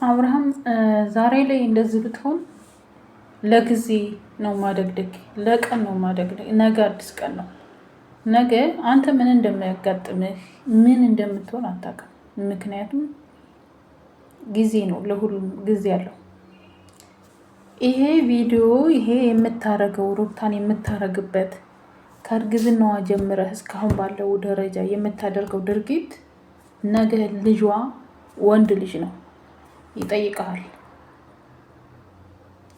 አብርሃም ዛሬ ላይ እንደዚህ ብትሆን ለጊዜ ነው ማደግደግ፣ ለቀን ነው ማደግደግ። ነገ አዲስ ቀን ነው። ነገ አንተ ምን እንደሚያጋጥምህ ምን እንደምትሆን አታውቅም። ምክንያቱም ጊዜ ነው፣ ለሁሉም ጊዜ አለው። ይሄ ቪዲዮ ይሄ የምታረገው ሩታን የምታረግበት ከእርግዝናዋ ጀምረህ እስካሁን ባለው ደረጃ የምታደርገው ድርጊት ነገ ልጇ ወንድ ልጅ ነው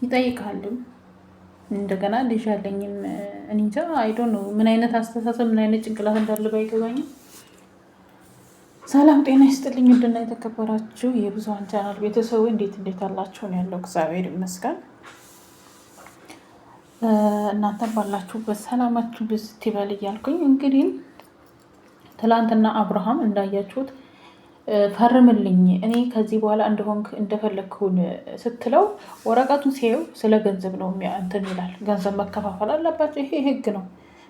ይጠይቃልም። እንደገና ልጅ አለኝም እንጃ አይዶ ነው ምን አይነት አስተሳሰብ ምን አይነት ጭንቅላት እንዳለ ባይገባኝም። ሰላም ጤና ይስጥልኝ። ውድና የተከበራችሁ የብዙኃን ቻናል ቤተሰቡ እንዴት አላችሁ? ነው ያለው። እግዚአብሔር ይመስገን። እናንተም ባላችሁበት ሰላማችሁ ብዝት ይበል እያልኩኝ እንግዲህ ትላንትና አብርሃም እንዳያችሁት ፈርምልኝ እኔ ከዚህ በኋላ እንደሆንክ እንደፈለግኩን ስትለው ወረቀቱን ሲየው ስለ ገንዘብ ነው እንትን ይላል። ገንዘብ መከፋፈል አለባቸው። ይሄ ህግ ነው።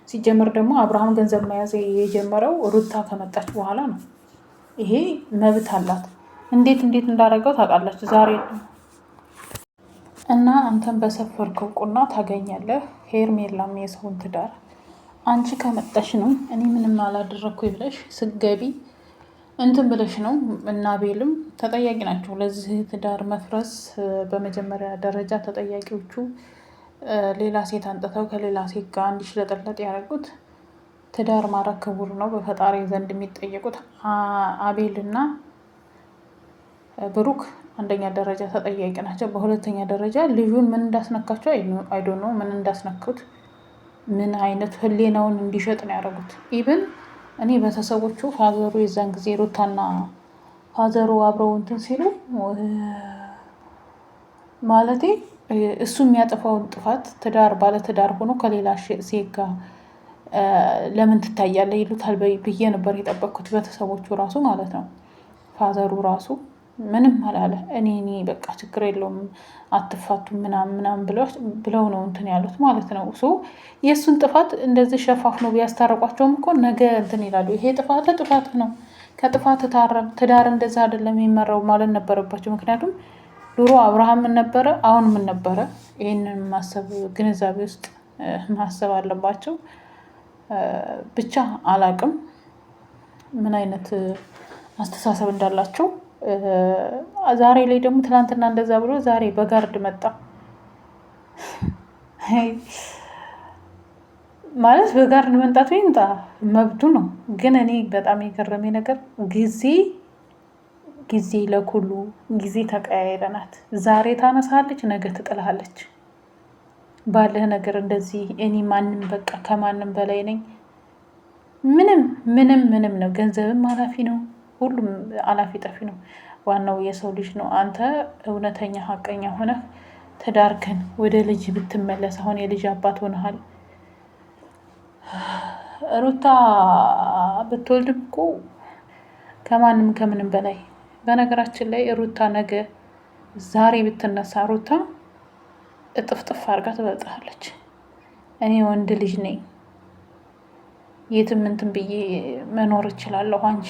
ሲጀመር ደግሞ አብርሃም ገንዘብ መያዝ የጀመረው ሩታ ከመጣች በኋላ ነው። ይሄ መብት አላት። እንዴት እንዳደረገው ታውቃላችሁ ዛሬ እና አንተን በሰፈርከው ቁና ታገኛለህ። ሄርሜላም የሰውን ትዳር አንቺ ከመጣሽ ነው እኔ ምንም አላደረግኩ ብለሽ ስገቢ እንትን ብለሽ ነው። እና ቤልም ተጠያቂ ናቸው ለዚህ ትዳር መፍረስ። በመጀመሪያ ደረጃ ተጠያቂዎቹ ሌላ ሴት አንጥተው ከሌላ ሴት ጋር እንዲሽለጠለጥ ያደረጉት። ትዳር ማረግ ክቡር ነው በፈጣሪ ዘንድ የሚጠየቁት አቤልና ብሩክ አንደኛ ደረጃ ተጠያቂ ናቸው። በሁለተኛ ደረጃ ልጁን ምን እንዳስነካቸው አይዶ ነው ምን እንዳስነኩት ምን አይነት ህሌናውን እንዲሸጥ ነው ያደረጉት። ኢብን እኔ ቤተሰቦቹ ፋዘሩ የዛን ጊዜ ሩታና ፋዘሩ አብረው እንትን ሲሉ ማለቴ እሱ የሚያጠፋውን ጥፋት ትዳር ባለ ትዳር ሆኖ ከሌላ ሴት ጋር ለምን ትታያለህ ይሉታል ብዬ ነበር የጠበቅኩት። ቤተሰቦቹ ራሱ ማለት ነው። ፋዘሩ ራሱ ምንም አላለ። እኔ በቃ ችግር የለውም አትፋቱም ምናምን ብለው ነው እንትን ያሉት ማለት ነው። የእሱን ጥፋት እንደዚህ ሸፋፍ ነው ቢያስታረቋቸውም እኮ ነገ እንትን ይላሉ። ይሄ ጥፋት ነው፣ ከጥፋት ታረም፣ ትዳር እንደዛ አይደለም የሚመራው ማለት ነበረባቸው። ምክንያቱም ድሮ አብርሃም ምን ነበረ፣ አሁን ምን ነበረ? ይህንን ማሰብ ግንዛቤ ውስጥ ማሰብ አለባቸው። ብቻ አላቅም ምን አይነት አስተሳሰብ እንዳላቸው። ዛሬ ላይ ደግሞ ትናንትና እንደዛ ብሎ ዛሬ በጋርድ መጣ ማለት በጋርድ መምጣቱ ይምጣ መብቱ ነው። ግን እኔ በጣም የገረመኝ ነገር ጊዜ ለኩሉ ጊዜ ተቀያይረናት። ዛሬ ታነሳለች፣ ነገ ትጥልሃለች። ባለህ ነገር እንደዚህ እኔ ማንም በቃ ከማንም በላይ ነኝ ምንም ነው። ገንዘብም አላፊ ነው፣ ሁሉም አላፊ ጠፊ ነው። ዋናው የሰው ልጅ ነው። አንተ እውነተኛ ሀቀኛ ሆነህ ትዳርክን ወደ ልጅ ብትመለስ፣ አሁን የልጅ አባት ሆነሃል። ሩታ ብትወልድም እኮ ከማንም ከምንም በላይ። በነገራችን ላይ ሩታ ነገ ዛሬ ብትነሳ ሩታ እጥፍጥፍ አድርጋ ትበልጥሃለች። እኔ ወንድ ልጅ ነኝ የትም እንትን ብዬ መኖር እችላለሁ። አንቺ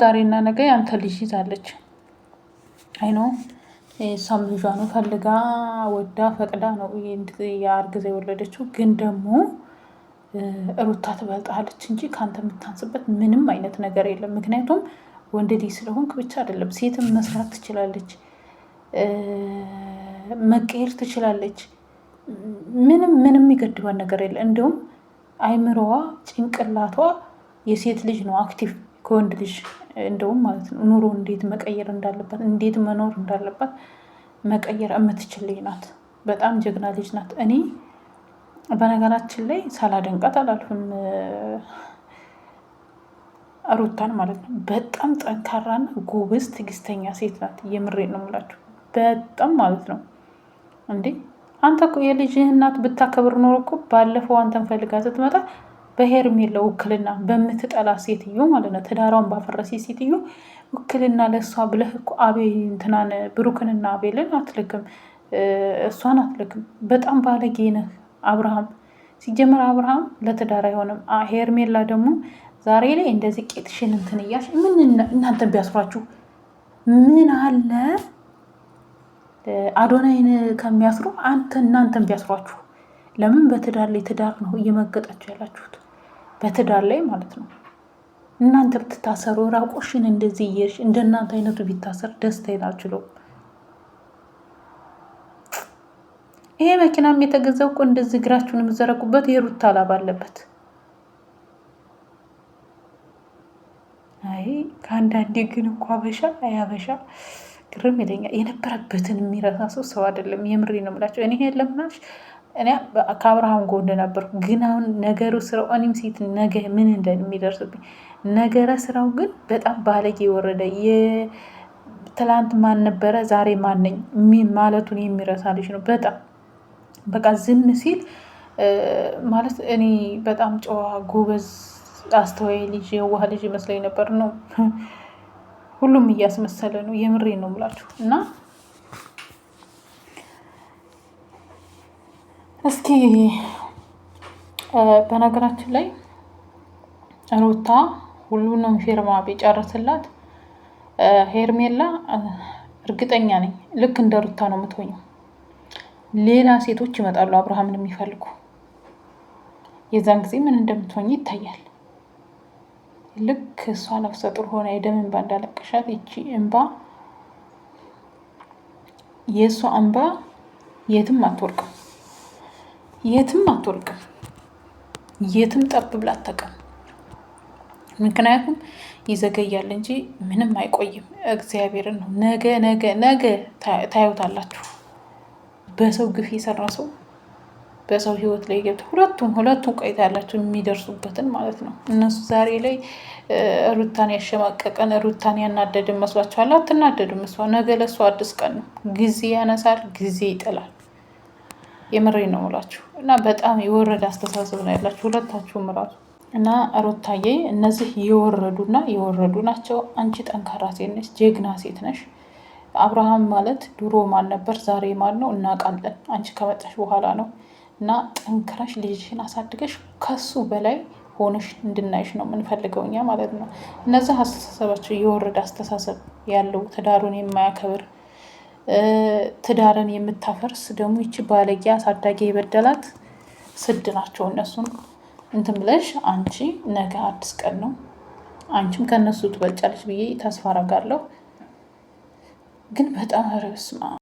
ዛሬና ነገ ያንተ ልጅ ይዛለች። አይኖ እሷም ልጇ ነው ፈልጋ ወዳ ፈቅዳ ነው የአርግዛ የወለደችው። ግን ደግሞ ሩታ ትበልጣለች እንጂ ከአንተ የምታንስበት ምንም አይነት ነገር የለም። ምክንያቱም ወንድ ልጅ ስለሆንክ ብቻ አይደለም፣ ሴትም መስራት ትችላለች፣ መቀየር ትችላለች። ምንም የሚገድባን ነገር የለ። እንዲሁም አይምሮዋ ጭንቅላቷ የሴት ልጅ ነው አክቲቭ ከወንድ ልጅ እንደውም ማለት ነው። ኑሮ እንዴት መቀየር እንዳለባት እንዴት መኖር እንዳለባት መቀየር የምትችል ልጅ ናት። በጣም ጀግና ልጅ ናት። እኔ በነገራችን ላይ ሳላደንቃት አላልፍም ሩታን ማለት ነው። በጣም ጠንካራና ጎበዝ ትዕግስተኛ ሴት ናት። የምሬን ነው የምላችሁ በጣም ማለት ነው። እንዴ አንተ እኮ የልጅህ እናት ብታከብር ኖሮ እኮ ባለፈው አንተን ፈልጋ ስትመጣ በሄርሜላ ውክልና በምትጠላ ሴትዮ ማለት ነው፣ ትዳሯን ባፈረሴ ሴትዮ ውክልና ለእሷ ብለህ እኮ እንትናን ብሩክንና አቤልን አትልክም፣ እሷን አትልክም። በጣም ባለጌ ነህ አብርሃም። ሲጀመር አብርሃም ለትዳር አይሆንም። ሄርሜላ ደግሞ ዛሬ ላይ እንደዚህ ቄጥሽን እንትን እያልሽ ምን እናንተን ቢያስሯችሁ ምን አለ አዶናይን ከሚያስሩ እናንተን ቢያስሯችሁ። ለምን በትዳር ላይ ትዳር ነው እየመገጣችሁ ያላችሁት፣ በትዳር ላይ ማለት ነው። እናንተ ብትታሰሩ ራቆሽን እንደዚህ እየሽ እንደናንተ አይነቱ ቢታሰር ደስታዬን አልችለውም። ይሄ መኪናም የተገዛው እኮ እንደዚህ እግራችሁን የምዘረጉበት የሩታ ላብ አለበት። አይ ከአንዳንዴ ግን እኮ አበሻ ግርም ይለኛል። የነበረበትን የሚረሳ ሰው አይደለም። የምሬ ነው የምላቸው። እኔ የለምናሽ እኔ ከአብርሃም ጎን ነበርኩ፣ ግን አሁን ነገሩ ስራው እኔም ሴት ነገ ምን እንደሚደርስብኝ ነገረ ስራው ግን በጣም ባለጌ የወረደ ትላንት ማን ነበረ ዛሬ ማነኝ ማለቱን የሚረሳ ልጅ ነው። በጣም በቃ ዝም ሲል ማለት እኔ በጣም ጨዋ ጎበዝ አስተዋይ ልጅ የዋህ ልጅ ይመስለኝ ነበር። ነው ሁሉም እያስመሰለ ነው። የምሬ ነው የምላችሁ። እና እስኪ በነገራችን ላይ ሩታ ሁሉንም ፊርማ ቢጨርስላት ሄርሜላ እርግጠኛ ነኝ ልክ እንደ ሩታ ነው የምትሆኘው። ሌላ ሴቶች ይመጣሉ አብርሃምን የሚፈልጉ። የዛን ጊዜ ምን እንደምትሆኝ ይታያል። ልክ እሷ ነፍሰ ጡር ሆነ የደም እንባ እንዳለቀሻት ይቺ እንባ የእሷ እንባ የትም አትወርቅም፣ የትም ጠብ ብላ አትቀም። ምክንያቱም ይዘገያል እንጂ ምንም አይቆይም። እግዚአብሔርን ነው። ነገ ታዩታላችሁ። በሰው ግፍ የሰራ ሰው በሰው ህይወት ላይ ገብቶ ሁለቱም ቆይታ ያላቸው የሚደርሱበትን ማለት ነው። እነሱ ዛሬ ላይ ሩታን ያሸማቀቀን ሩታን ያናደድን መስሏቸዋል። አትናደድም። እሷ ነገ ለእሷ አዲስ ቀን ነው። ጊዜ ያነሳል፣ ጊዜ ይጥላል። የምሬ ነው እላችሁ። እና በጣም የወረደ አስተሳሰብ ነው ያላችሁ ሁለታችሁም እራሱ። እና ሩታዬ እነዚህ የወረዱ ናቸው። አንቺ ጠንካራ ሴት ነሽ፣ ጀግና ሴት ነሽ። አብርሃም ማለት ድሮ ማን ነበር ዛሬ ማን ነው እናውቃለን። አንቺ ከመጣሽ በኋላ ነው። እና ጠንክረሽ ልጅሽን አሳድገሽ ከሱ በላይ ሆነሽ እንድናይሽ ነው የምንፈልገው እኛ ማለት ነው። እነዚህ አስተሳሰባቸው የወረደ አስተሳሰብ ያለው ትዳሩን የማያከብር ትዳርን የምታፈርስ ደግሞ ይቺ ባለጌ አሳዳጊ የበደላት ስድ ናቸው። እነሱን እንትን ብለሽ አንቺ ነገ አዲስ ቀን ነው፣ አንቺም ከነሱ ትበልጫለሽ ብዬ ተስፋ አደርጋለሁ። ግን በጣም ረብስማ